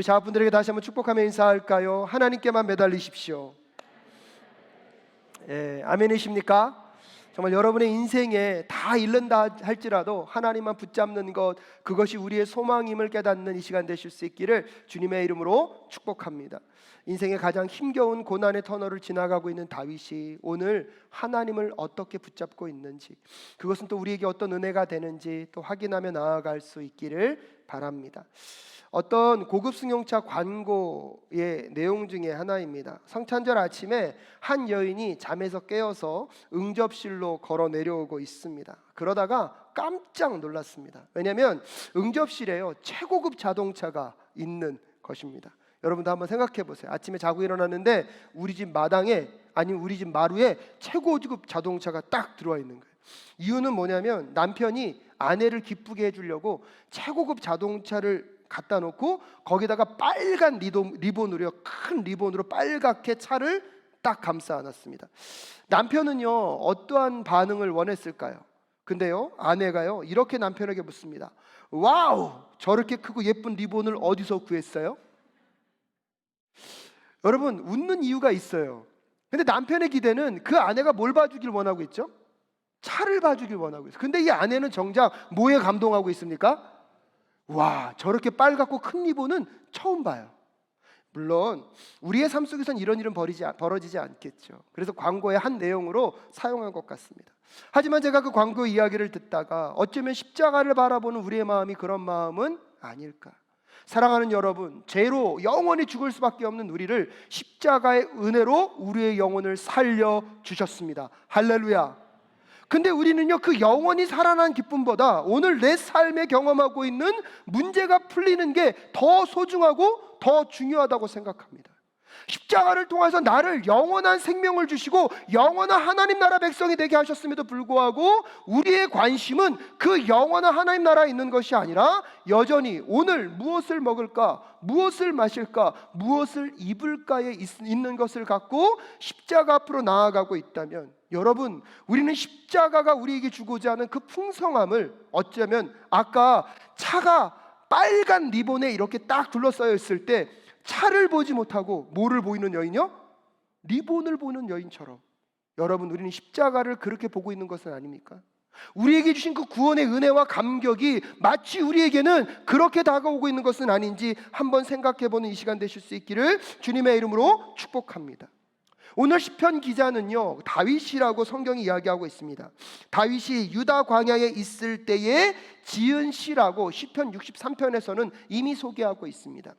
우리 자분들에게 다시 한번 축복하며 인사할까요? 하나님께만 매달리십시오. 아멘이십니까? 정말 여러분의 인생에 다 잃는다 할지라도 하나님만 붙잡는 것, 그것이 우리의 소망임을 깨닫는 이 시간 되실 수 있기를 주님의 이름으로 축복합니다. 인생의 가장 힘겨운 고난의 터널을 지나가고 있는 다윗이 오늘 하나님을 어떻게 붙잡고 있는지, 그것은 또 우리에게 어떤 은혜가 되는지 또 확인하며 나아갈 수 있기를 바랍니다. 어떤 고급 승용차 광고의 내용 중에 하나입니다. 성탄절 아침에 한 여인이 잠에서 깨어서 응접실로 걸어 내려오고 있습니다. 그러다가 깜짝 놀랐습니다. 왜냐하면 응접실에요, 최고급 자동차가 있는 것입니다. 여러분도 한번 생각해 보세요. 아침에 자고 일어났는데 우리 집 마당에, 아니면 우리 집 마루에 최고급 자동차가 딱 들어와 있는 거예요. 이유는 뭐냐면 남편이 아내를 기쁘게 해주려고 최고급 자동차를 갖다 놓고 거기다가 빨간 리본으로요, 큰 리본으로 빨갛게 차를 딱 감싸 안았습니다. 남편은요, 어떠한 반응을 원했을까요? 근데요, 아내가요, 이렇게 남편에게 묻습니다. 와우, 저렇게 크고 예쁜 리본을 어디서 구했어요? 여러분, 웃는 이유가 있어요. 근데 남편의 기대는 그 아내가 뭘 봐주길 원하고 있죠? 차를 봐주길 원하고 있어요. 근데 이 아내는 정작 뭐에 감동하고 있습니까? 와, 저렇게 빨갛고 큰 리본은 처음 봐요. 물론 우리의 삶 속에선 이런 일은 벌어지지 않겠죠. 그래서 광고의 한 내용으로 사용한 것 같습니다. 하지만 제가 그 광고 이야기를 듣다가 어쩌면 십자가를 바라보는 우리의 마음이 그런 마음은 아닐까. 사랑하는 여러분, 죄로 영원히 죽을 수밖에 없는 우리를 십자가의 은혜로 우리의 영혼을 살려주셨습니다. 할렐루야. 근데 우리는요, 그 영원히 살아난 기쁨보다 오늘 내 삶에 경험하고 있는 문제가 풀리는 게 더 소중하고 더 중요하다고 생각합니다. 십자가를 통해서 나를 영원한 생명을 주시고 영원한 하나님 나라 백성이 되게 하셨음에도 불구하고 우리의 관심은 그 영원한 하나님 나라에 있는 것이 아니라 여전히 오늘 무엇을 먹을까, 무엇을 마실까, 무엇을 입을까에 있는 것을 갖고 십자가 앞으로 나아가고 있다면, 여러분, 우리는 십자가가 우리에게 주고자 하는 그 풍성함을 어쩌면 아까 차가 빨간 리본에 이렇게 딱 둘러싸여 있을 때 차를 보지 못하고 뭐를 보이는 여인이요? 리본을 보는 여인처럼, 여러분, 우리는 십자가를 그렇게 보고 있는 것은 아닙니까? 우리에게 주신 그 구원의 은혜와 감격이 마치 우리에게는 그렇게 다가오고 있는 것은 아닌지 한번 생각해보는 이 시간 되실 수 있기를 주님의 이름으로 축복합니다. 오늘 시편 기자는요, 다윗이라고 성경이 이야기하고 있습니다. 다윗이 유다 광야에 있을 때에 지은 시라고 시편 63편에서는 이미 소개하고 있습니다.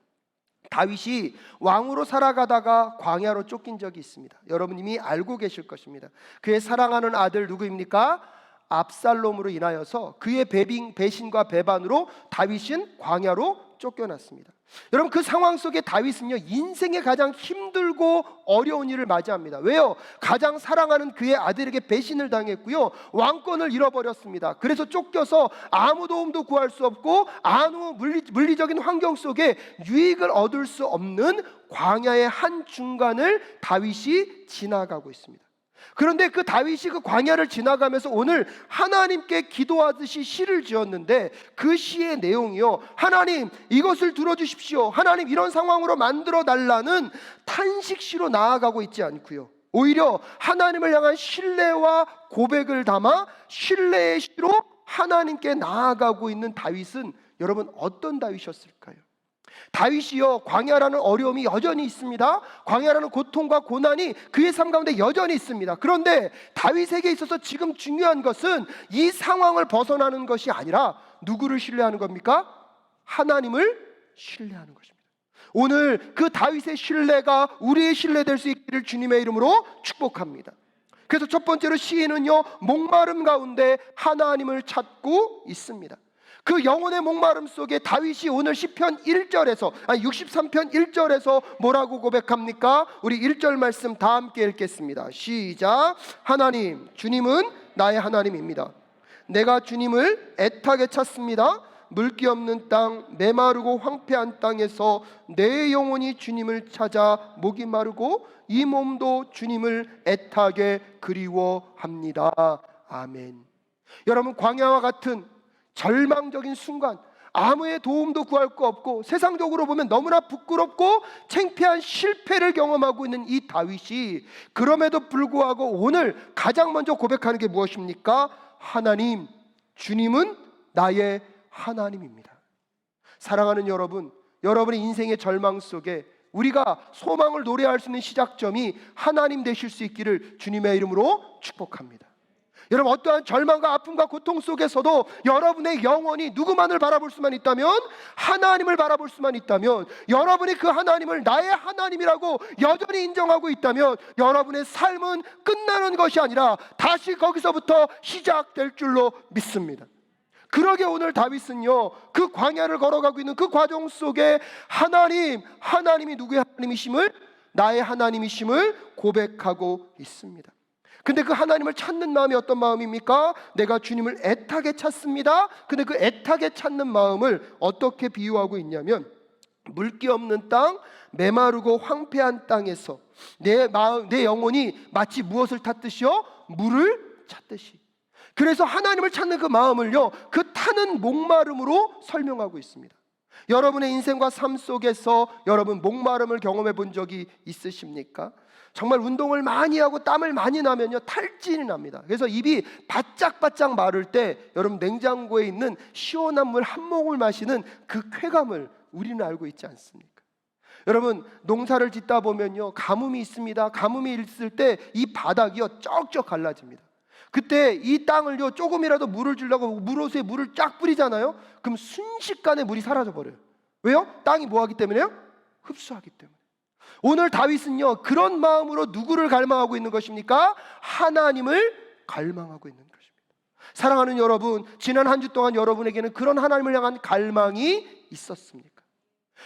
다윗이 왕으로 살아가다가 광야로 쫓긴 적이 있습니다. 여러분 이미 알고 계실 것입니다. 그의 사랑하는 아들 누구입니까? 압살롬으로 인하여서 그의 배신과 배반으로 다윗은 광야로 쫓겨났습니다. 여러분, 그 상황 속에 다윗은요, 인생의 가장 힘들고 어려운 일을 맞이합니다. 왜요? 가장 사랑하는 그의 아들에게 배신을 당했고요, 왕권을 잃어버렸습니다. 그래서 쫓겨서 아무 도움도 구할 수 없고 아무 물리적인 환경 속에 유익을 얻을 수 없는 광야의 한 중간을 다윗이 지나가고 있습니다. 그런데 그 다윗이 그 광야를 지나가면서 오늘 하나님께 기도하듯이 시를 지었는데, 그 시의 내용이요, 하나님 이것을 들어주십시오, 하나님 이런 상황으로 만들어 달라는 탄식시로 나아가고 있지 않고요, 오히려 하나님을 향한 신뢰와 고백을 담아 신뢰의 시로 하나님께 나아가고 있는 다윗은 여러분 어떤 다윗이었을까요? 다윗이요, 광야라는 어려움이 여전히 있습니다. 광야라는 고통과 고난이 그의 삶 가운데 여전히 있습니다. 그런데 다윗에게 있어서 지금 중요한 것은 이 상황을 벗어나는 것이 아니라 누구를 신뢰하는 겁니까? 하나님을 신뢰하는 것입니다. 오늘 그 다윗의 신뢰가 우리의 신뢰 될 수 있기를 주님의 이름으로 축복합니다. 그래서 첫 번째로 시인은요, 목마름 가운데 하나님을 찾고 있습니다. 그 영혼의 목마름 속에 다윗이 오늘 시편 1절에서 63편 1절에서 뭐라고 고백합니까? 우리 1절 말씀 다 함께 읽겠습니다. 시작. 하나님, 주님은 나의 하나님입니다. 내가 주님을 애타게 찾습니다. 물기 없는 땅, 메마르고 황폐한 땅에서 내 영혼이 주님을 찾아 목이 마르고 이 몸도 주님을 애타게 그리워합니다. 아멘. 여러분, 광야와 같은 절망적인 순간, 아무의 도움도 구할 거 없고 세상적으로 보면 너무나 부끄럽고 창피한 실패를 경험하고 있는 이 다윗이 그럼에도 불구하고 오늘 가장 먼저 고백하는 게 무엇입니까? 하나님, 주님은 나의 하나님입니다. 사랑하는 여러분, 여러분의 인생의 절망 속에 우리가 소망을 노래할 수 있는 시작점이 하나님 되실 수 있기를 주님의 이름으로 축복합니다. 여러분, 어떠한 절망과 아픔과 고통 속에서도 여러분의 영혼이 누구만을 바라볼 수만 있다면, 하나님을 바라볼 수만 있다면, 여러분이 그 하나님을 나의 하나님이라고 여전히 인정하고 있다면 여러분의 삶은 끝나는 것이 아니라 다시 거기서부터 시작될 줄로 믿습니다. 그러게 오늘 다윗은요, 그 광야를 걸어가고 있는 그 과정 속에 하나님이 누구의 하나님이심을, 나의 하나님이심을 고백하고 있습니다. 근데 그 하나님을 찾는 마음이 어떤 마음입니까? 내가 주님을 애타게 찾습니다. 근데 그 애타게 찾는 마음을 어떻게 비유하고 있냐면, 물기 없는 땅, 메마르고 황폐한 땅에서 내 영혼이 마치 무엇을 찾듯이요? 물을 찾듯이. 그래서 하나님을 찾는 그 마음을요, 그 타는 목마름으로 설명하고 있습니다. 여러분의 인생과 삶 속에서 여러분 목마름을 경험해 본 적이 있으십니까? 정말 운동을 많이 하고 땀을 많이 나면요, 탈진이 납니다. 그래서 입이 바짝바짝 마를 때 여러분 냉장고에 있는 시원한 물 한 모금을 마시는 그 쾌감을 우리는 알고 있지 않습니까? 여러분, 농사를 짓다 보면요, 가뭄이 있습니다. 가뭄이 있을 때 이 바닥이요 쩍쩍 갈라집니다. 그때 이 땅을요 조금이라도 물을 주려고 물옷에 물을 쫙 뿌리잖아요. 그럼 순식간에 물이 사라져 버려요. 왜요? 땅이 뭐하기 때문에요? 흡수하기 때문에. 오늘 다윗은요 그런 마음으로 누구를 갈망하고 있는 것입니까? 하나님을 갈망하고 있는 것입니다. 사랑하는 여러분, 지난 한 주 동안 여러분에게는 그런 하나님을 향한 갈망이 있었습니까?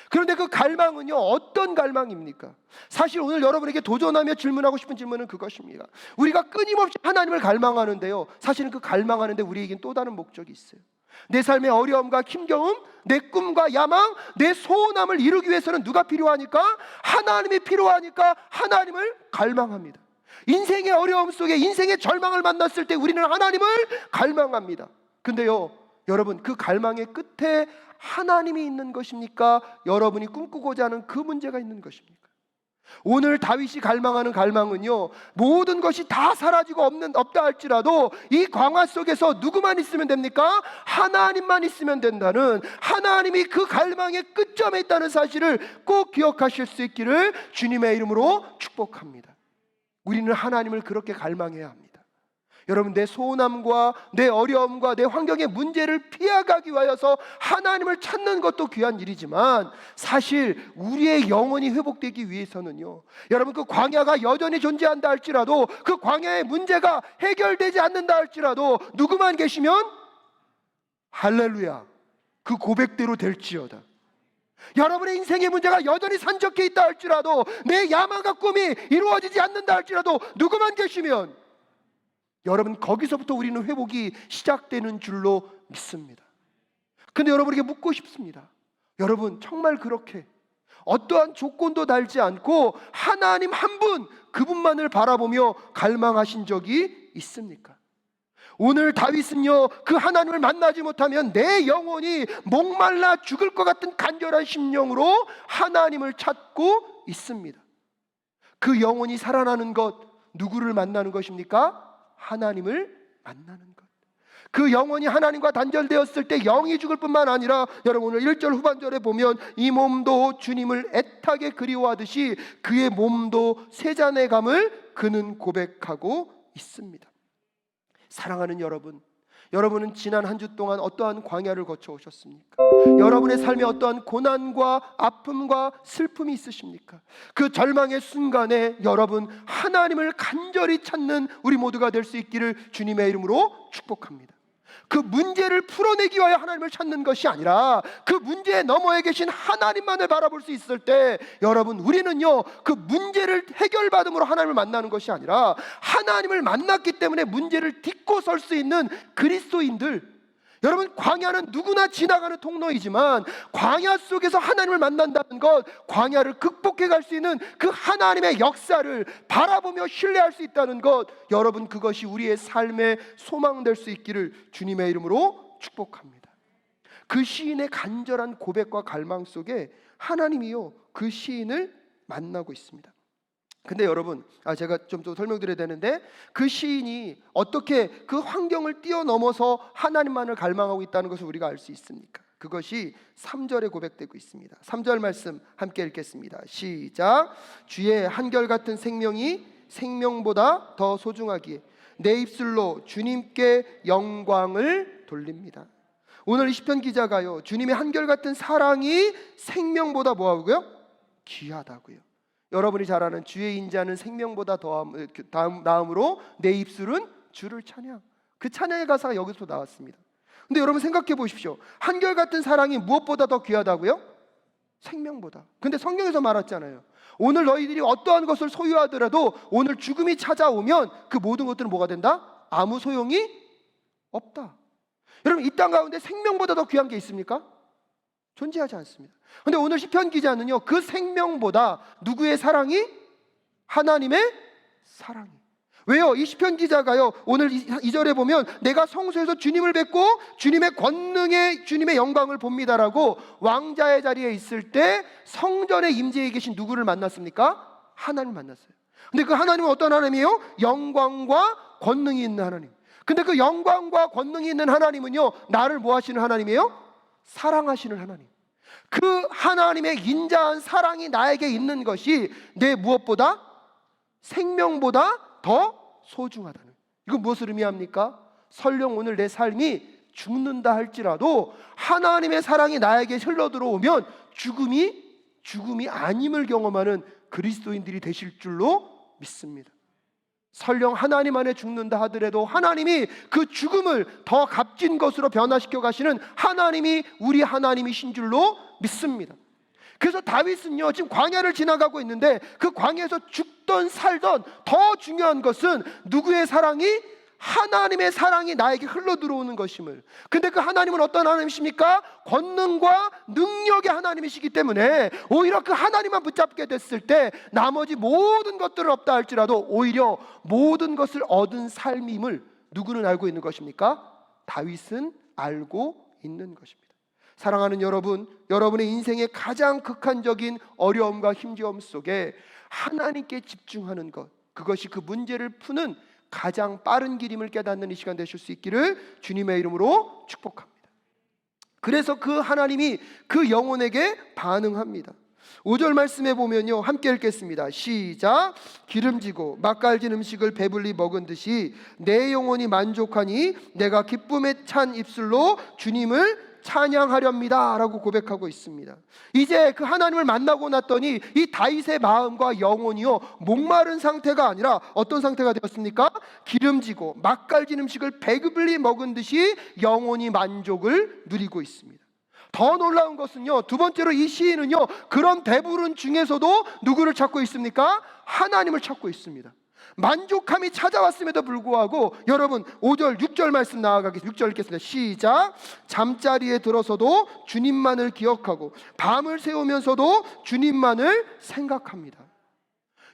그런데 그 갈망은요 어떤 갈망입니까? 사실 오늘 여러분에게 도전하며 질문하고 싶은 질문은 그것입니다. 우리가 끊임없이 하나님을 갈망하는데요, 사실은 그 갈망하는데 우리에겐 또 다른 목적이 있어요. 내 삶의 어려움과 힘겨움, 내 꿈과 야망, 내 소원함을 이루기 위해서는 누가 필요하니까? 하나님이 필요하니까 하나님을 갈망합니다. 인생의 어려움 속에 인생의 절망을 만났을 때 우리는 하나님을 갈망합니다. 근데요 여러분, 그 갈망의 끝에 하나님이 있는 것입니까? 여러분이 꿈꾸고자 하는 그 문제가 있는 것입니까? 오늘 다윗이 갈망하는 갈망은요, 모든 것이 다 사라지고 없다 할지라도 이 광야 속에서 누구만 있으면 됩니까? 하나님만 있으면 된다는, 하나님이 그 갈망의 끝점에 있다는 사실을 꼭 기억하실 수 있기를 주님의 이름으로 축복합니다. 우리는 하나님을 그렇게 갈망해야 합니다. 여러분, 내 소원함과 내 어려움과 내 환경의 문제를 피해가기 위해서 하나님을 찾는 것도 귀한 일이지만, 사실 우리의 영혼이 회복되기 위해서는요, 여러분 그 광야가 여전히 존재한다 할지라도, 그 광야의 문제가 해결되지 않는다 할지라도 누구만 계시면 할렐루야, 그 고백대로 될지어다. 여러분의 인생의 문제가 여전히 산적해 있다 할지라도, 내 야망과 꿈이 이루어지지 않는다 할지라도 누구만 계시면 여러분 거기서부터 우리는 회복이 시작되는 줄로 믿습니다. 근데 여러분에게 묻고 싶습니다. 여러분 정말 그렇게 어떠한 조건도 달지 않고 하나님 한 분, 그분만을 바라보며 갈망하신 적이 있습니까? 오늘 다윗은요 그 하나님을 만나지 못하면 내 영혼이 목말라 죽을 것 같은 간절한 심령으로 하나님을 찾고 있습니다. 그 영혼이 살아나는 것, 누구를 만나는 것입니까? 하나님을 만나는 것. 그 영혼이 하나님과 단절되었을 때 영이 죽을 뿐만 아니라, 여러분 오늘 1절 후반절에 보면 이 몸도 주님을 애타게 그리워하듯이 그의 몸도 세잔의 감을 그는 고백하고 있습니다. 사랑하는 여러분, 여러분은 지난 한 주 동안 어떠한 광야를 거쳐 오셨습니까? 여러분의 삶에 어떠한 고난과 아픔과 슬픔이 있으십니까? 그 절망의 순간에 여러분 하나님을 간절히 찾는 우리 모두가 될 수 있기를 주님의 이름으로 축복합니다. 그 문제를 풀어내기 위하여 하나님을 찾는 것이 아니라 그 문제의 너머에 계신 하나님만을 바라볼 수 있을 때, 여러분 우리는요 그 문제를 해결받음으로 하나님을 만나는 것이 아니라 하나님을 만났기 때문에 문제를 딛고 설 수 있는 그리스도인들. 여러분 광야는 누구나 지나가는 통로이지만 광야 속에서 하나님을 만난다는 것, 광야를 극복해 갈 수 있는 그 하나님의 역사를 바라보며 신뢰할 수 있다는 것, 여러분 그것이 우리의 삶의 소망 될 수 있기를 주님의 이름으로 축복합니다. 그 시인의 간절한 고백과 갈망 속에 하나님이요 그 시인을 만나고 있습니다. 근데 여러분, 제가 좀 더 설명드려야 되는데, 그 시인이 어떻게 그 환경을 뛰어넘어서 하나님만을 갈망하고 있다는 것을 우리가 알 수 있습니까? 그것이 3절에 고백되고 있습니다. 3절 말씀 함께 읽겠습니다. 시작. 주의 한결같은 생명이 생명보다 더 소중하기에 내 입술로 주님께 영광을 돌립니다. 오늘 시편 기자가요, 주님의 한결같은 사랑이 생명보다 뭐하고요? 귀하다고요. 여러분이 잘 아는 주의 인자는 생명보다 나음으로 내 입술은 주를 찬양. 그 찬양의 가사가 여기서 나왔습니다. 근데 여러분 생각해 보십시오. 한결같은 사랑이 무엇보다 더 귀하다고요? 생명보다. 근데 성경에서 말했잖아요. 오늘 너희들이 어떠한 것을 소유하더라도 오늘 죽음이 찾아오면 그 모든 것들은 뭐가 된다? 아무 소용이 없다. 여러분, 이 땅 가운데 생명보다 더 귀한 게 있습니까? 존재하지 않습니다. 근데 오늘 시편 기자는요, 그 생명보다 누구의 사랑이? 하나님의 사랑이. 왜요? 이 시편 기자가요, 오늘 2절에 보면 내가 성소에서 주님을 뵙고 주님의 권능에 주님의 영광을 봅니다라고 왕자의 자리에 있을 때 성전에 임재해 계신 누구를 만났습니까? 하나님 만났어요. 근데 그 하나님은 어떤 하나님이에요? 영광과 권능이 있는 하나님. 근데 그 영광과 권능이 있는 하나님은요, 나를 뭐 하시는 하나님이에요? 사랑하시는 하나님. 그 하나님의 인자한 사랑이 나에게 있는 것이 내 무엇보다? 생명보다 더 소중하다는. 이건 무엇을 의미합니까? 설령 오늘 내 삶이 죽는다 할지라도 하나님의 사랑이 나에게 흘러 들어오면 죽음이 아님을 경험하는 그리스도인들이 되실 줄로 믿습니다. 설령 하나님 안에 죽는다 하더라도 하나님이 그 죽음을 더 값진 것으로 변화시켜 가시는 하나님이 우리 하나님이신 줄로 믿습니다. 그래서 다윗은요, 지금 광야를 지나가고 있는데 그 광야에서 죽던 살던 더 중요한 것은 누구의 사랑이? 하나님의 사랑이 나에게 흘러 들어오는 것임을. 근데 그 하나님은 어떤 하나님이십니까? 권능과 능력의 하나님이시기 때문에 오히려 그 하나님만 붙잡게 됐을 때 나머지 모든 것들은 없다 할지라도 오히려 모든 것을 얻은 삶임을 누구는 알고 있는 것입니까? 다윗은 알고 있는 것입니다. 사랑하는 여러분, 여러분의 인생의 가장 극한적인 어려움과 힘겨움 속에 하나님께 집중하는 것, 그것이 그 문제를 푸는 가장 빠른 길임을 깨닫는 이 시간 되실 수 있기를 주님의 이름으로 축복합니다. 그래서 그 하나님이 그 영혼에게 반응합니다. 5절 말씀에 보면요, 함께 읽겠습니다. 시작. 기름지고 맛깔진 음식을 배불리 먹은 듯이 내 영혼이 만족하니 내가 기쁨에 찬 입술로 주님을 찬양하렵니다 라고 고백하고 있습니다. 이제 그 하나님을 만나고 났더니 이 다윗의 마음과 영혼이요, 목마른 상태가 아니라 어떤 상태가 되었습니까? 기름지고 맛깔진 음식을 배불리 먹은 듯이 영혼이 만족을 누리고 있습니다. 더 놀라운 것은요, 두 번째로 이 시인은요, 그런 배부른 중에서도 누구를 찾고 있습니까? 하나님을 찾고 있습니다. 만족함이 찾아왔음에도 불구하고 여러분 5절 6절 말씀 나아가겠습니다. 6절 읽겠습니다. 시작. 잠자리에 들어서도 주님만을 기억하고 밤을 새우면서도 주님만을 생각합니다.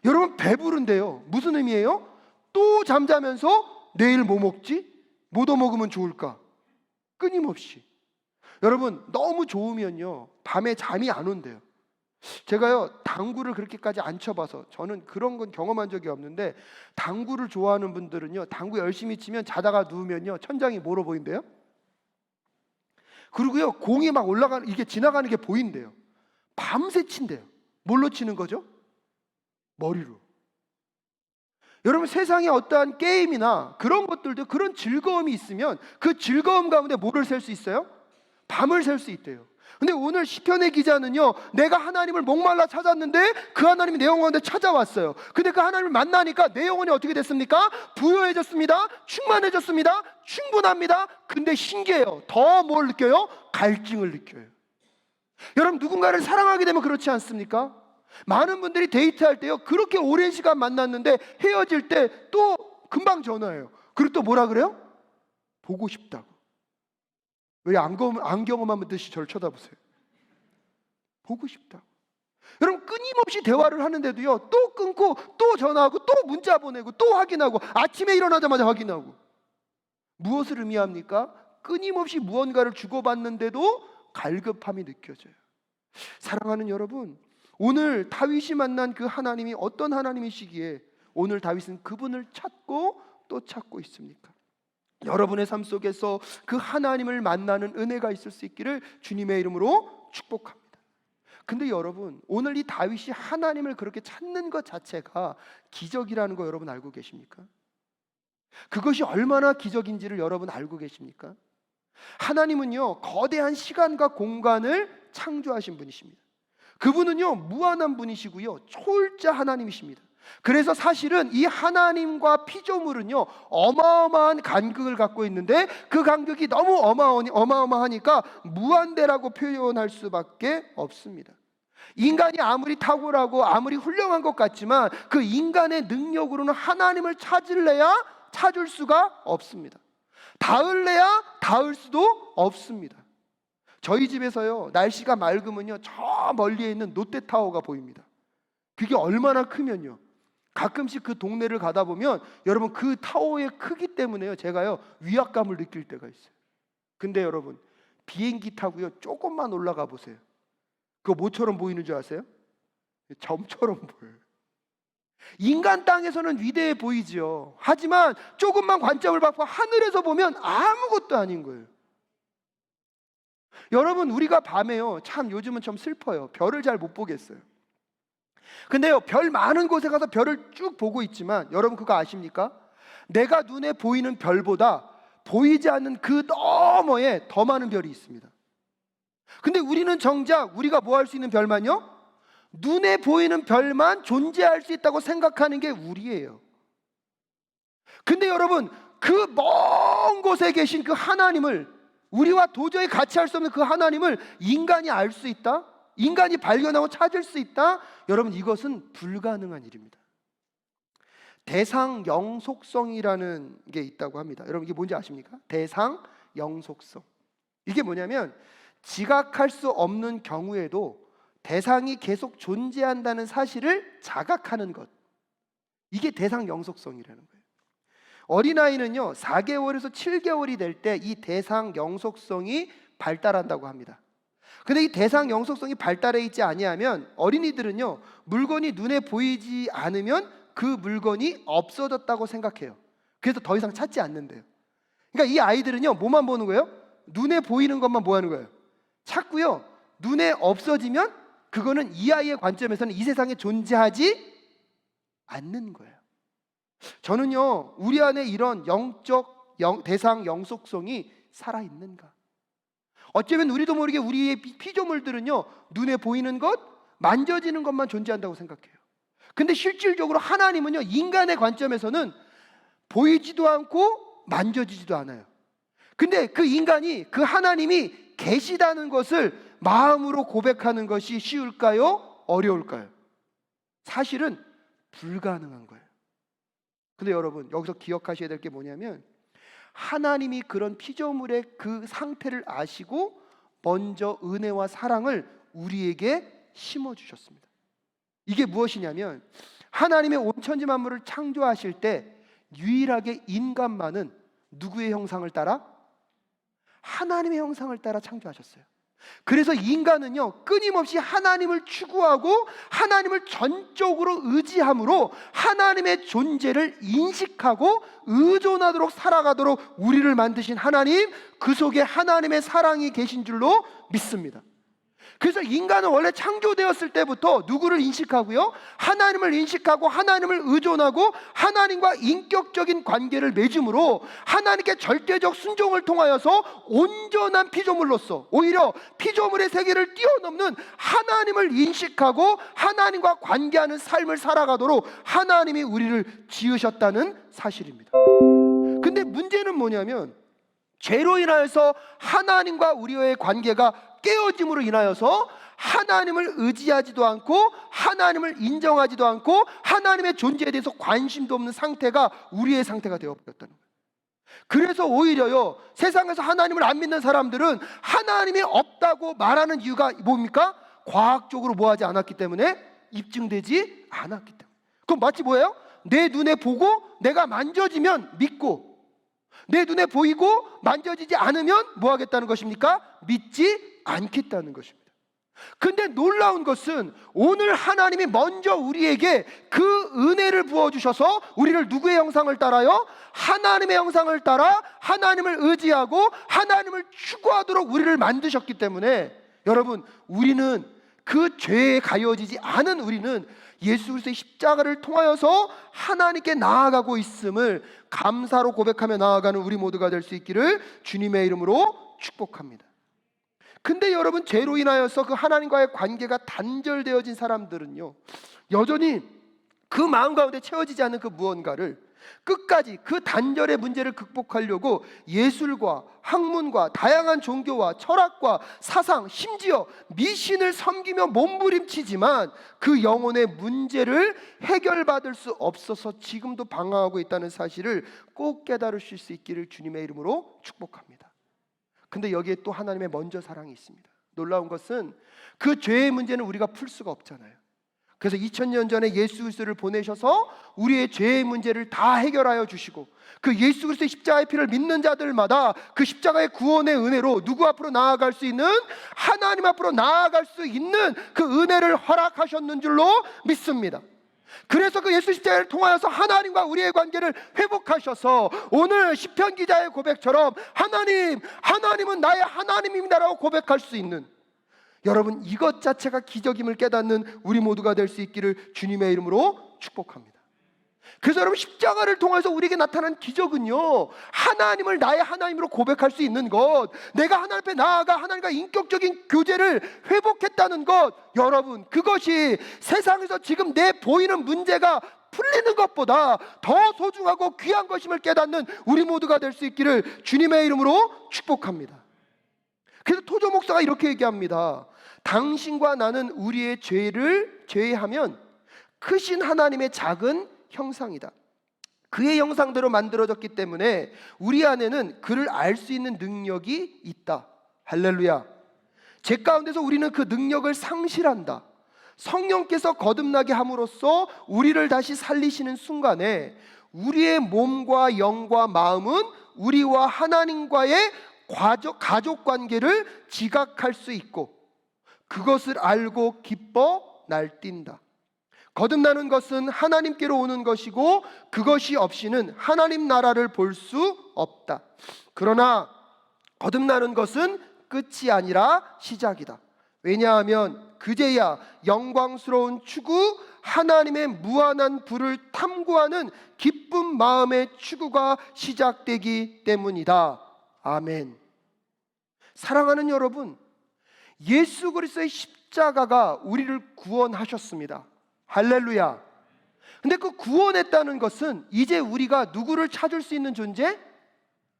여러분, 배부른데요, 무슨 의미예요? 또 잠자면서 내일 뭐 먹지? 뭐 더 먹으면 좋을까? 끊임없이. 여러분, 너무 좋으면요 밤에 잠이 안 온대요. 제가요 당구를 그렇게까지 안 쳐봐서 저는 그런 건 경험한 적이 없는데, 당구를 좋아하는 분들은요, 당구 열심히 치면 자다가 누우면요 천장이 뭐로 보인대요? 그리고요 공이 막 올라가는, 이게 지나가는 게 보인대요. 밤새 친대요. 뭘로 치는 거죠? 머리로. 여러분, 세상에 어떠한 게임이나 그런 것들도 그런 즐거움이 있으면 그 즐거움 가운데 뭐를 셀 수 있어요? 밤을 셀 수 있대요. 근데 오늘 시편의 기자는요, 내가 하나님을 목말라 찾았는데 그 하나님이 내 영혼에 찾아왔어요. 근데 그 하나님을 만나니까 내 영혼이 어떻게 됐습니까? 부여해졌습니다. 충만해졌습니다. 충분합니다. 근데 신기해요. 더 뭘 느껴요? 갈증을 느껴요. 여러분, 누군가를 사랑하게 되면 그렇지 않습니까? 많은 분들이 데이트할 때요, 그렇게 오랜 시간 만났는데 헤어질 때 또 금방 전화해요. 그리고 또 뭐라 그래요? 보고 싶다고. 왜 안 경험한 듯이 저를 쳐다보세요? 보고 싶다고. 여러분, 끊임없이 대화를 하는데도요, 또 끊고 또 전화하고 또 문자 보내고 또 확인하고 아침에 일어나자마자 확인하고. 무엇을 의미합니까? 끊임없이 무언가를 주고받는데도 갈급함이 느껴져요. 사랑하는 여러분, 오늘 다윗이 만난 그 하나님이 어떤 하나님이시기에 오늘 다윗은 그분을 찾고 또 찾고 있습니까? 여러분의 삶 속에서 그 하나님을 만나는 은혜가 있을 수 있기를 주님의 이름으로 축복합니다. 근데 여러분, 오늘 이 다윗이 하나님을 그렇게 찾는 것 자체가 기적이라는 거 여러분 알고 계십니까? 그것이 얼마나 기적인지를 여러분 알고 계십니까? 하나님은요, 거대한 시간과 공간을 창조하신 분이십니다. 그분은요, 무한한 분이시고요, 초월자 하나님이십니다. 그래서 사실은 이 하나님과 피조물은요, 어마어마한 간극을 갖고 있는데 그 간극이 너무 어마어마하니까 무한대라고 표현할 수밖에 없습니다. 인간이 아무리 탁월하고 아무리 훌륭한 것 같지만 그 인간의 능력으로는 하나님을 찾을 수가 없습니다. 닿을래야 닿을 수도 없습니다. 저희 집에서요, 날씨가 맑으면요, 저 멀리에 있는 롯데타워가 보입니다. 그게 얼마나 크면요, 가끔씩 그 동네를 가다 보면 여러분 그 타워의 크기 때문에요, 제가요 위압감을 느낄 때가 있어요. 근데 여러분, 비행기 타고요 조금만 올라가 보세요. 그거 뭐처럼 보이는 줄 아세요? 점처럼 보여요. 인간 땅에서는 위대해 보이지요. 하지만 조금만 관점을 바꿔 하늘에서 보면 아무것도 아닌 거예요. 여러분, 우리가 밤에요, 참 요즘은 좀 슬퍼요. 별을 잘 못 보겠어요. 근데요, 별 많은 곳에 가서 별을 쭉 보고 있지만 여러분 그거 아십니까? 내가 눈에 보이는 별보다 보이지 않는 그 너머에 더 많은 별이 있습니다. 근데 우리는 정작 우리가 뭐 할 수 있는 별만요? 눈에 보이는 별만 존재할 수 있다고 생각하는 게 우리예요. 근데 여러분, 그 먼 곳에 계신 그 하나님을, 우리와 도저히 같이 할 수 없는 그 하나님을 인간이 알 수 있다? 인간이 발견하고 찾을 수 있다? 여러분, 이것은 불가능한 일입니다. 대상 영속성이라는 게 있다고 합니다. 여러분, 이게 뭔지 아십니까? 대상 영속성. 이게 뭐냐면 지각할 수 없는 경우에도 대상이 계속 존재한다는 사실을 자각하는 것, 이게 대상 영속성이라는 거예요. 어린아이는요 4개월에서 7개월이 될 때 이 대상 영속성이 발달한다고 합니다. 근데 이 대상 영속성이 발달해 있지 아니하면 어린이들은요, 물건이 눈에 보이지 않으면 그 물건이 없어졌다고 생각해요. 그래서 더 이상 찾지 않는데요. 그러니까 이 아이들은요, 뭐만 보는 거예요? 눈에 보이는 것만 뭐 하는 거예요? 찾고요, 눈에 없어지면 그거는 이 아이의 관점에서는 이 세상에 존재하지 않는 거예요. 저는요, 우리 안에 이런 대상 영속성이 살아있는가? 어쩌면 우리도 모르게 우리의 피조물들은요, 눈에 보이는 것, 만져지는 것만 존재한다고 생각해요. 근데 실질적으로 하나님은요, 인간의 관점에서는 보이지도 않고 만져지지도 않아요. 근데 그 인간이, 그 하나님이 계시다는 것을 마음으로 고백하는 것이 쉬울까요? 어려울까요? 사실은 불가능한 거예요. 근데 여러분, 여기서 기억하셔야 될 게 뭐냐면 하나님이 그런 피조물의 그 상태를 아시고 먼저 은혜와 사랑을 우리에게 심어주셨습니다. 이게 무엇이냐면 하나님의 온 천지 만물을 창조하실 때 유일하게 인간만은 누구의 형상을 따라? 하나님의 형상을 따라 창조하셨어요. 그래서 인간은요, 끊임없이 하나님을 추구하고 하나님을 전적으로 의지함으로 하나님의 존재를 인식하고 의존하도록 살아가도록 우리를 만드신 하나님, 그 속에 하나님의 사랑이 계신 줄로 믿습니다. 그래서 인간은 원래 창조되었을 때부터 누구를 인식하고요? 하나님을 인식하고 하나님을 의존하고 하나님과 인격적인 관계를 맺음으로 하나님께 절대적 순종을 통하여서 온전한 피조물로서 오히려 피조물의 세계를 뛰어넘는 하나님을 인식하고 하나님과 관계하는 삶을 살아가도록 하나님이 우리를 지으셨다는 사실입니다. 근데 문제는 뭐냐면 죄로 인하여서 하나님과 우리의 관계가 깨어짐으로 인하여서 하나님을 의지하지도 않고 하나님을 인정하지도 않고 하나님의 존재에 대해서 관심도 없는 상태가 우리의 상태가 되어버렸다는 거예요. 그래서 오히려요, 세상에서 하나님을 안 믿는 사람들은 하나님이 없다고 말하는 이유가 뭡니까? 과학적으로 뭐하지 않았기 때문에, 입증되지 않았기 때문에. 그럼 마치 뭐예요? 내 눈에 보고 내가 만져지면 믿고, 내 눈에 보이고 만져지지 않으면 뭐 하겠다는 것입니까? 믿지 않겠다는 것입니다. 근데 놀라운 것은 오늘 하나님이 먼저 우리에게 그 은혜를 부어주셔서 우리를 누구의 형상을 따라요? 하나님의 형상을 따라 하나님을 의지하고 하나님을 추구하도록 우리를 만드셨기 때문에 여러분, 우리는 그 죄에 가여지지 않은 우리는 예수 그리스도의 십자가를 통하여서 하나님께 나아가고 있음을 감사로 고백하며 나아가는 우리 모두가 될 수 있기를 주님의 이름으로 축복합니다. 근데 여러분, 죄로 인하여서 그 하나님과의 관계가 단절되어진 사람들은요, 여전히 그 마음 가운데 채워지지 않는 그 무언가를 끝까지 그 단절의 문제를 극복하려고 예술과 학문과 다양한 종교와 철학과 사상, 심지어 미신을 섬기며 몸부림치지만 그 영혼의 문제를 해결받을 수 없어서 지금도 방황하고 있다는 사실을 꼭 깨달으실 수 있기를 주님의 이름으로 축복합니다. 근데 여기에 또 하나님의 먼저 사랑이 있습니다. 놀라운 것은 그 죄의 문제는 우리가 풀 수가 없잖아요. 그래서 2000년 전에 예수 그리스도를 보내셔서 우리의 죄의 문제를 다 해결하여 주시고 그 예수 그리스도의 십자가의 피를 믿는 자들마다 그 십자가의 구원의 은혜로 누구 앞으로 나아갈 수 있는, 하나님 앞으로 나아갈 수 있는 그 은혜를 허락하셨는 줄로 믿습니다. 그래서 그 예수 십자가를 통하여서 하나님과 우리의 관계를 회복하셔서 오늘 시편 기자의 고백처럼 하나님은 나의 하나님입니다라고 고백할 수 있는, 여러분, 이것 자체가 기적임을 깨닫는 우리 모두가 될 수 있기를 주님의 이름으로 축복합니다. 그래서 여러분, 십자가를 통해서 우리에게 나타난 기적은요, 하나님을 나의 하나님으로 고백할 수 있는 것, 내가 하나님 앞에 나아가 하나님과 인격적인 교제를 회복했다는 것, 여러분, 그것이 세상에서 지금 내 보이는 문제가 풀리는 것보다 더 소중하고 귀한 것임을 깨닫는 우리 모두가 될 수 있기를 주님의 이름으로 축복합니다. 그래서 토조 목사가 이렇게 얘기합니다. 당신과 나는 우리의 죄를 제외하면 크신 하나님의 작은 형상이다. 그의 형상대로 만들어졌기 때문에 우리 안에는 그를 알 수 있는 능력이 있다. 할렐루야. 죄 가운데서 우리는 그 능력을 상실한다. 성령께서 거듭나게 함으로써 우리를 다시 살리시는 순간에 우리의 몸과 영과 마음은 우리와 하나님과의 가족 관계를 지각할 수 있고 그것을 알고 기뻐 날뛴다. 거듭나는 것은 하나님께로 오는 것이고 그것이 없이는 하나님 나라를 볼 수 없다. 그러나 거듭나는 것은 끝이 아니라 시작이다. 왜냐하면 그제야 영광스러운 추구, 하나님의 무한한 부를 탐구하는 기쁜 마음의 추구가 시작되기 때문이다. 아멘. 사랑하는 여러분, 예수 그리스도의 십자가가 우리를 구원하셨습니다. 할렐루야. 근데 그 구원했다는 것은 이제 우리가 누구를 찾을 수 있는 존재?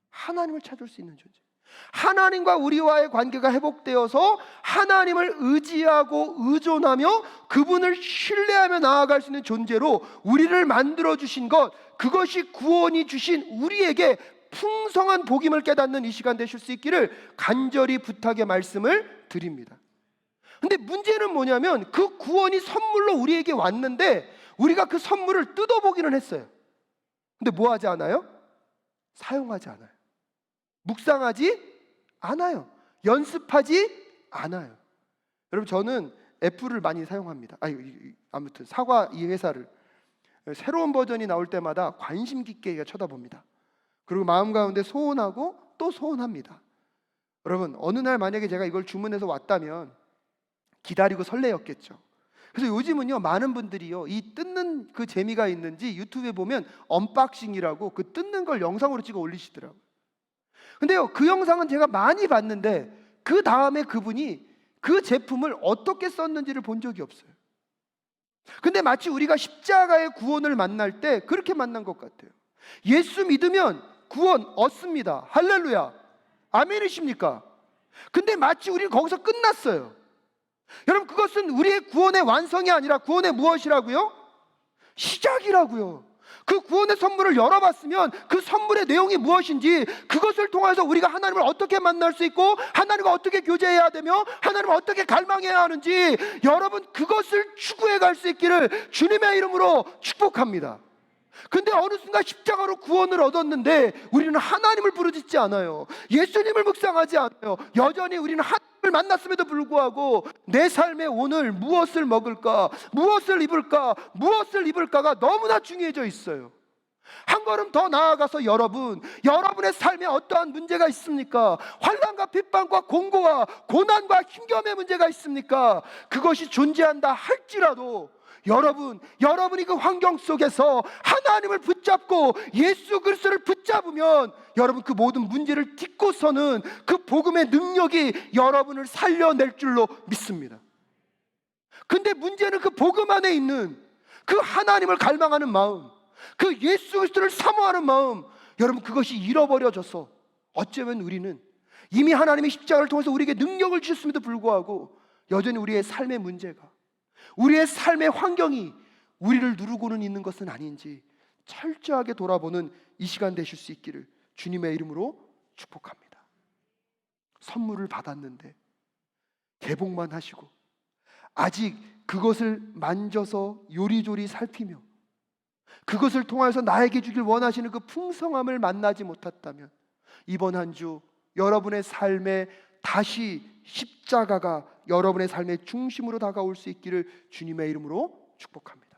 하나님을 찾을 수 있는 존재. 하나님과 우리와의 관계가 회복되어서 하나님을 의지하고 의존하며 그분을 신뢰하며 나아갈 수 있는 존재로 우리를 만들어 주신 것, 그것이 구원이 주신 우리에게 풍성한 복임을 깨닫는 이 시간 되실 수 있기를 간절히 부탁의 말씀을 드립니다. 근데 문제는 뭐냐면 그 구원이 선물로 우리에게 왔는데 우리가 그 선물을 뜯어보기는 했어요. 근데 뭐 하지 않아요? 사용하지 않아요. 묵상하지 않아요. 연습하지 않아요. 여러분, 저는 애플을 많이 사용합니다. 아무튼 사과 이 회사를 새로운 버전이 나올 때마다 관심 깊게 쳐다봅니다. 그리고 마음 가운데 소원하고 또 소원합니다. 여러분, 어느 날 만약에 제가 이걸 주문해서 왔다면 기다리고 설레었겠죠. 그래서 요즘은요, 많은 분들이요, 이 뜯는 그 재미가 있는지 유튜브에 보면 언박싱이라고 그 뜯는 걸 영상으로 찍어 올리시더라고요. 근데요, 그 영상은 제가 많이 봤는데 그 다음에 그분이 그 제품을 어떻게 썼는지를 본 적이 없어요. 근데 마치 우리가 십자가의 구원을 만날 때 그렇게 만난 것 같아요. 예수 믿으면 구원 얻습니다. 할렐루야. 아멘이십니까? 근데 마치 우리는 거기서 끝났어요. 여러분, 그것은 우리의 구원의 완성이 아니라 구원의 무엇이라고요? 시작이라고요. 그 구원의 선물을 열어봤으면 그 선물의 내용이 무엇인지, 그것을 통해서 우리가 하나님을 어떻게 만날 수 있고 하나님과 어떻게 교제해야 되며 하나님을 어떻게 갈망해야 하는지, 여러분, 그것을 추구해 갈 수 있기를 주님의 이름으로 축복합니다. 근데 어느 순간 십자가로 구원을 얻었는데 우리는 하나님을 부르짖지 않아요. 예수님을 묵상하지 않아요. 여전히 우리는 하나님을 만났음에도 불구하고 내 삶에 오늘 무엇을 먹을까, 무엇을 입을까, 무엇을 입을까가 너무나 중요해져 있어요. 한 걸음 더 나아가서 여러분의 삶에 어떠한 문제가 있습니까? 환난과 핍박과 공고와 고난과 힘겨움의 문제가 있습니까? 그것이 존재한다 할지라도 여러분이 그 환경 속에서 하나님을 붙잡고 예수 그리스도를 붙잡으면 여러분 그 모든 문제를 딛고서는 그 복음의 능력이 여러분을 살려낼 줄로 믿습니다. 근데 문제는 그 복음 안에 있는 그 하나님을 갈망하는 마음, 그 예수 그리스도를 사모하는 마음, 여러분 그것이 잃어버려져서 어쩌면 우리는 이미 하나님의 십자가를 통해서 우리에게 능력을 주셨음에도 불구하고 여전히 우리의 삶의 문제가, 우리의 삶의 환경이 우리를 누르고는 있는 것은 아닌지 철저하게 돌아보는 이 시간 되실 수 있기를 주님의 이름으로 축복합니다. 선물을 받았는데 개봉만 하시고 아직 그것을 만져서 요리조리 살피며 그것을 통해서 나에게 주길 원하시는 그 풍성함을 만나지 못했다면 이번 한 주 여러분의 삶에 다시 십자가가 여러분의 삶의 중심으로 다가올 수 있기를 주님의 이름으로 축복합니다.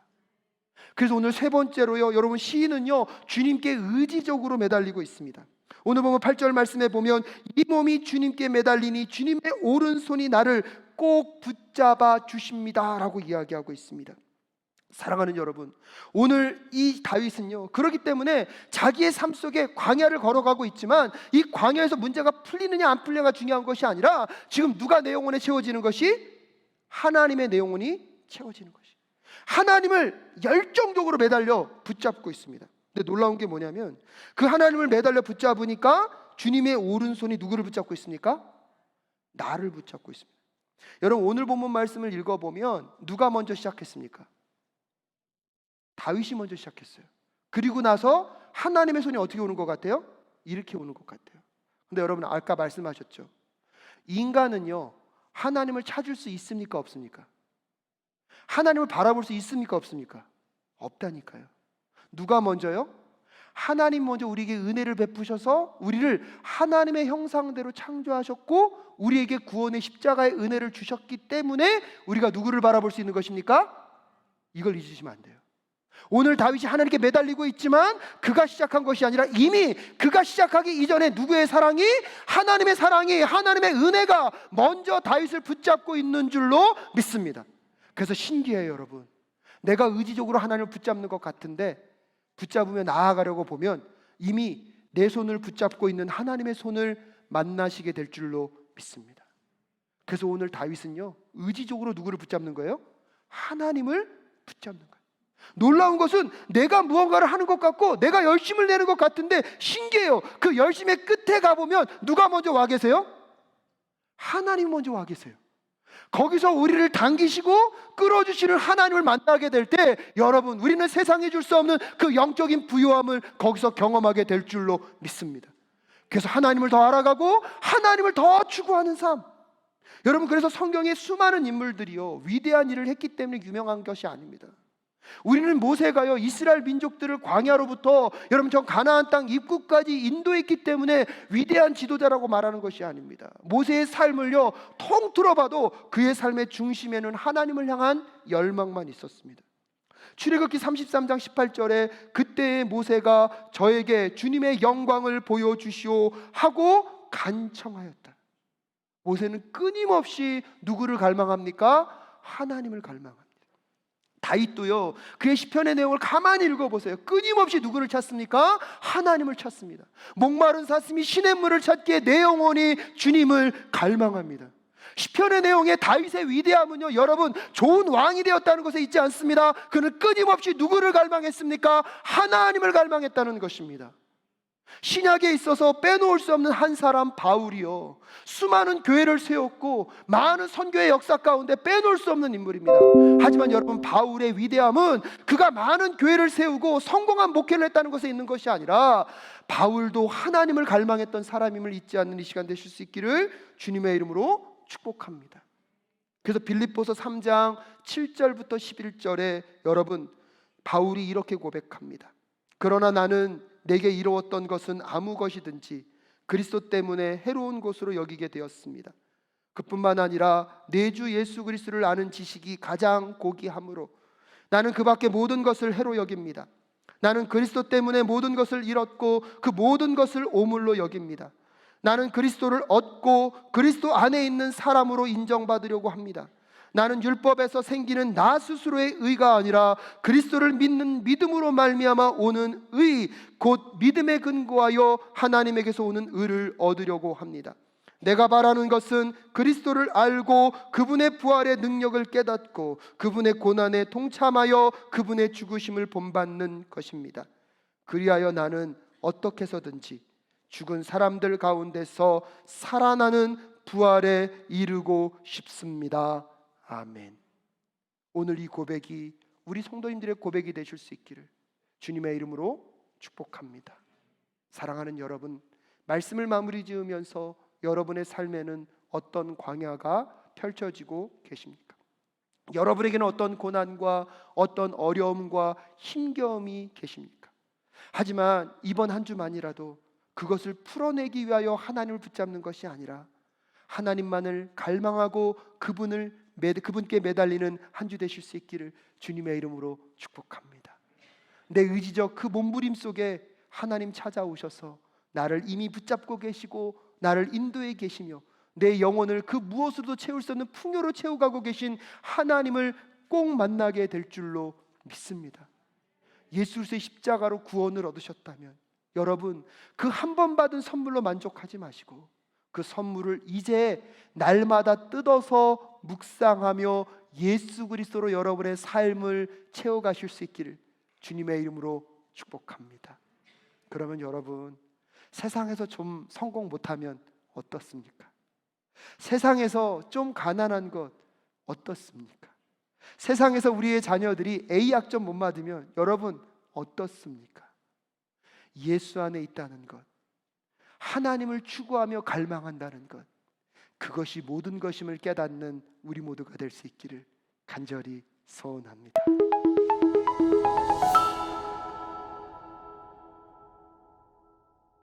그래서 오늘 세 번째로요, 여러분 시인은요 주님께 의지적으로 매달리고 있습니다. 오늘 보면 8절 말씀에 보면 이 몸이 주님께 매달리니 주님의 오른손이 나를 꼭 붙잡아 주십니다 라고 이야기하고 있습니다. 사랑하는 여러분, 오늘 이 다윗은요 그렇기 때문에 자기의 삶 속에 광야를 걸어가고 있지만 이 광야에서 문제가 풀리느냐 안 풀리느냐가 중요한 것이 아니라 지금 누가 내 영혼에 채워지는 것이? 하나님의 내 영혼이 채워지는 것이, 하나님을 열정적으로 매달려 붙잡고 있습니다. 근데 놀라운 게 뭐냐면 그 하나님을 매달려 붙잡으니까 주님의 오른손이 누구를 붙잡고 있습니까? 나를 붙잡고 있습니다. 여러분 오늘 본문 말씀을 읽어보면 누가 먼저 시작했습니까? 다윗이 먼저 시작했어요. 그리고 나서 하나님의 손이 어떻게 오는 것 같아요? 이렇게 오는 것 같아요. 근데 여러분 아까 말씀하셨죠, 인간은요 하나님을 찾을 수 있습니까 없습니까? 하나님을 바라볼 수 있습니까 없습니까? 없다니까요. 누가 먼저요? 하나님 먼저 우리에게 은혜를 베푸셔서 우리를 하나님의 형상대로 창조하셨고 우리에게 구원의 십자가의 은혜를 주셨기 때문에 우리가 누구를 바라볼 수 있는 것입니까? 이걸 잊으시면 안 돼요. 오늘 다윗이 하나님께 매달리고 있지만 그가 시작한 것이 아니라 이미 그가 시작하기 이전에 누구의 사랑이? 하나님의 사랑이, 하나님의 은혜가 먼저 다윗을 붙잡고 있는 줄로 믿습니다. 그래서 신기해요 여러분. 내가 의지적으로 하나님을 붙잡는 것 같은데 붙잡으며 나아가려고 보면 이미 내 손을 붙잡고 있는 하나님의 손을 만나시게 될 줄로 믿습니다. 그래서 오늘 다윗은요 의지적으로 누구를 붙잡는 거예요? 하나님을 붙잡는 거예요. 놀라운 것은 내가 무언가를 하는 것 같고 내가 열심을 내는 것 같은데 신기해요. 그 열심의 끝에 가보면 누가 먼저 와 계세요? 하나님 먼저 와 계세요. 거기서 우리를 당기시고 끌어주시는 하나님을 만나게 될 때 여러분 우리는 세상에 줄 수 없는 그 영적인 부요함을 거기서 경험하게 될 줄로 믿습니다. 그래서 하나님을 더 알아가고 하나님을 더 추구하는 삶. 여러분 그래서 성경의 수많은 인물들이요 위대한 일을 했기 때문에 유명한 것이 아닙니다. 우리는 모세가요 이스라엘 민족들을 광야로부터 여러분 저 가나안 땅 입구까지 인도했기 때문에 위대한 지도자라고 말하는 것이 아닙니다. 모세의 삶을요 통틀어 봐도 그의 삶의 중심에는 하나님을 향한 열망만 있었습니다. 출애굽기 33장 18절에 그때의 모세가 저에게 주님의 영광을 보여주시오 하고 간청하였다. 모세는 끊임없이 누구를 갈망합니까? 하나님을 갈망합니다. 다윗도요 그의 시편의 내용을 가만히 읽어보세요. 끊임없이 누구를 찾습니까? 하나님을 찾습니다. 목마른 사슴이 시냇물을 찾기에 내 영혼이 주님을 갈망합니다. 시편의 내용에 다윗의 위대함은요 여러분 좋은 왕이 되었다는 것에 있지 않습니다. 그는 끊임없이 누구를 갈망했습니까? 하나님을 갈망했다는 것입니다. 신약에 있어서 빼놓을 수 없는 한 사람 바울이요 수많은 교회를 세웠고 많은 선교의 역사 가운데 빼놓을 수 없는 인물입니다. 하지만 여러분 바울의 위대함은 그가 많은 교회를 세우고 성공한 목회를 했다는 것에 있는 것이 아니라 바울도 하나님을 갈망했던 사람임을 잊지 않는 이 시간 되실 수 있기를 주님의 이름으로 축복합니다. 그래서 빌립보서 3장 7절부터 11절에 여러분 바울이 이렇게 고백합니다. 그러나 나는 내게 이루었던 것은 아무 것이든지 그리스도 때문에 해로운 것으로 여기게 되었습니다. 그뿐만 아니라 내 주 예수 그리스도를 아는 지식이 가장 고귀함으로 나는 그 밖에 모든 것을 해로 여깁니다. 나는 그리스도 때문에 모든 것을 잃었고 그 모든 것을 오물로 여깁니다. 나는 그리스도를 얻고 그리스도 안에 있는 사람으로 인정받으려고 합니다. 나는 율법에서 생기는 나 스스로의 의가 아니라 그리스도를 믿는 믿음으로 말미암아 오는 의, 곧 믿음에 근거하여 하나님에게서 오는 의를 얻으려고 합니다. 내가 바라는 것은 그리스도를 알고 그분의 부활의 능력을 깨닫고 그분의 고난에 동참하여 그분의 죽으심을 본받는 것입니다. 그리하여 나는 어떻게 해서든지 죽은 사람들 가운데서 살아나는 부활에 이르고 싶습니다. 아멘. 오늘 이 고백이 우리 성도님들의 고백이 되실 수 있기를 주님의 이름으로 축복합니다. 사랑하는 여러분, 말씀을 마무리 지으면서 여러분의 삶에는 어떤 광야가 펼쳐지고 계십니까? 여러분에게는 어떤 고난과 어떤 어려움과 힘겨움이 계십니까? 하지만 이번 한 주만이라도 그것을 풀어내기 위하여 하나님을 붙잡는 것이 아니라 하나님만을 갈망하고 그분께 매달리는 한 주 되실 수 있기를 주님의 이름으로 축복합니다. 내 의지적 그 몸부림 속에 하나님 찾아오셔서 나를 이미 붙잡고 계시고 나를 인도해 계시며 내 영혼을 그 무엇으로도 채울 수 없는 풍요로 채워가고 계신 하나님을 꼭 만나게 될 줄로 믿습니다. 예수 그리스도의 십자가로 구원을 얻으셨다면 여러분 그 한 번 받은 선물로 만족하지 마시고 그 선물을 이제 날마다 뜯어서 묵상하며 예수 그리스도로 여러분의 삶을 채워가실 수 있기를 주님의 이름으로 축복합니다. 그러면 여러분 세상에서 좀 성공 못하면 어떻습니까? 세상에서 좀 가난한 것 어떻습니까? 세상에서 우리의 자녀들이 A 학점 못 맞으면 여러분 어떻습니까? 예수 안에 있다는 것, 하나님을 추구하며 갈망한다는 것, 그것이 모든 것임을 깨닫는 우리 모두가 될 수 있기를 간절히 소원합니다.